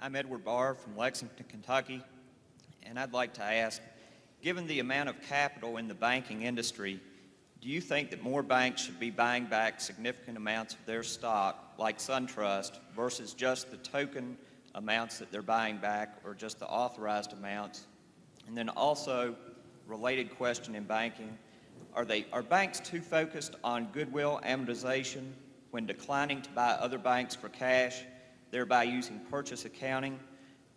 I'm Edward Barr from Lexington, Kentucky, and I'd like to ask, given the amount of capital in the banking industry, do you think that more banks should be buying back significant amounts of their stock, like SunTrust, versus just the token amounts that they're buying back or just the authorized amounts? And then also, related question in banking, are banks too focused on goodwill amortization when declining to buy other banks for cash, thereby using purchase accounting,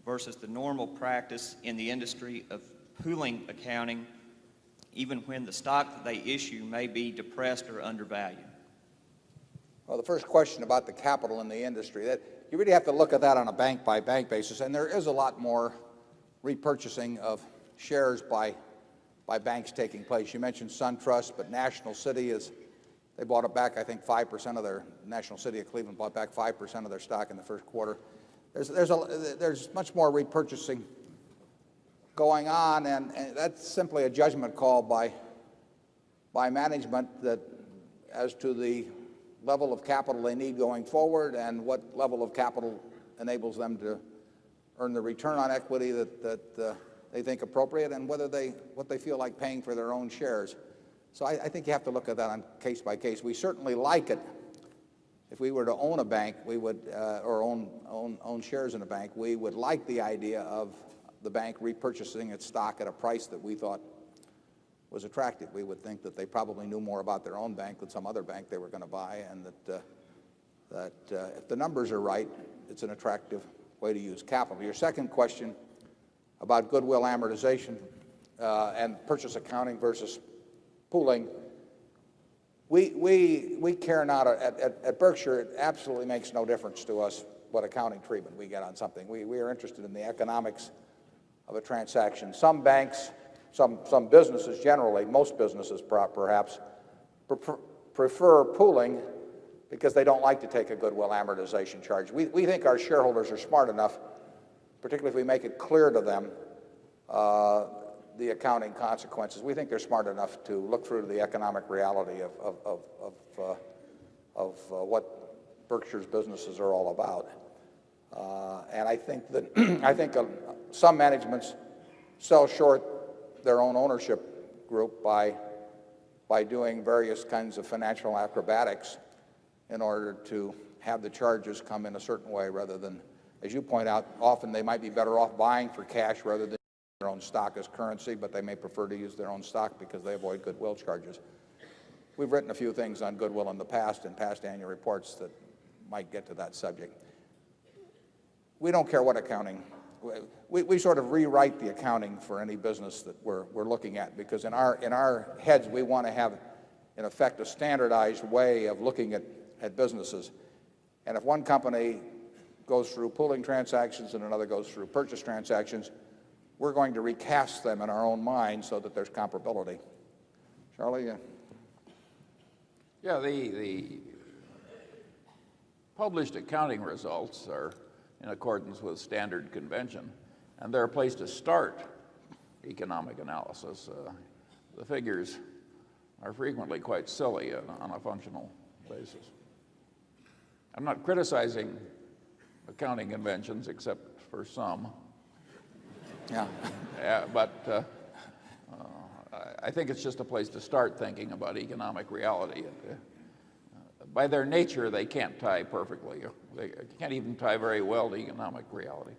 versus the normal practice in the industry of pooling accounting, even when the stock that they issue may be depressed or undervalued? Well, the first question about the capital in the industry, that you really have to look at that on a bank-by-bank basis, and there is a lot more repurchasing of shares by banks taking place. You mentioned SunTrust, but National City they bought it back, I think 5% of their, National City of Cleveland bought back 5% of their stock in the first quarter. There's much more repurchasing going on, and that's simply a judgment call by management that as to the level of capital they need going forward and what level of capital enables them to earn the return on equity that they think appropriate, and what they feel like paying for their own shares. So I think you have to look at that on case by case. We certainly like it. If we were to own a bank, we would, or own shares in a bank, we would like the idea of the bank repurchasing its stock at a price that we thought was attractive. We would think that they probably knew more about their own bank than some other bank they were going to buy, and that if the numbers are right, it's an attractive way to use capital. Your second question about goodwill amortization and purchase accounting versus pooling, we care not. At Berkshire, it absolutely makes no difference to us what accounting treatment we get on something. We are interested in the economics of a transaction. Some banks, some businesses generally, most businesses perhaps, prefer pooling because they don't like to take a goodwill amortization charge. We think our shareholders are smart enough, particularly if we make it clear to them the accounting consequences. We think they're smart enough to look through to the economic reality of what Berkshire's businesses are all about. And I think that some managements sell short their own ownership group by doing various kinds of financial acrobatics in order to have the charges come in a certain way rather than, as you point out, often they might be better off buying for cash rather than their own stock as currency, but they may prefer to use their own stock because they avoid goodwill charges. We've written a few things on goodwill in the past, in past annual reports, that might get to that subject. We don't care what accounting. We sort of rewrite the accounting for any business that we're looking at, because in our heads we want to have, in effect, a standardized way of looking at businesses. And if one company goes through pooling transactions and another goes through purchase transactions, we're going to recast them in our own mind so that there's comparability. Charlie? Yeah, the published accounting results are in accordance with standard convention, and they're a place to start economic analysis. The figures are frequently quite silly on a functional basis. I'm not criticizing accounting conventions except for some. Yeah. But I think it's just a place to start thinking about economic reality. By their nature, they can't tie perfectly. They can't even tie very well to economic reality.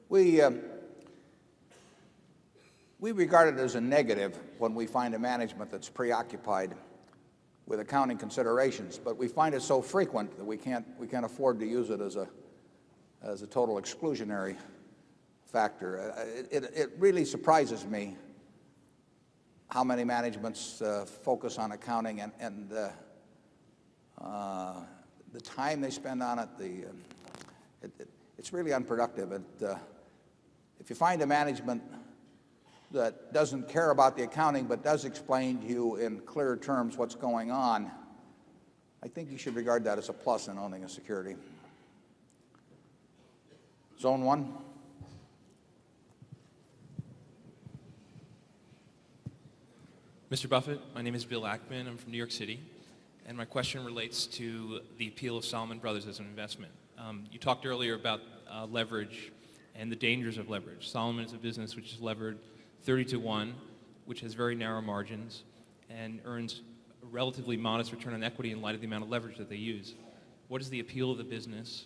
We regard it as a negative when we find a management that's preoccupied with accounting considerations, but we find it so frequent that we can't afford to use it as a total exclusionary factor. It really surprises me how many managements focus on accounting and the time they spend on it. It's really unproductive. If you find a management that doesn't care about the accounting but does explain to you in clear terms what's going on, I think you should regard that as a plus in owning a security. Zone 1. Mr. Buffett, my name is Bill Ackman. I'm from New York City, and my question relates to the appeal of Salomon Brothers as an investment. You talked earlier about leverage and the dangers of leverage. Solomon is a business which is levered 30 to 1, which has very narrow margins and earns a relatively modest return on equity in light of the amount of leverage that they use. What is the appeal of the business?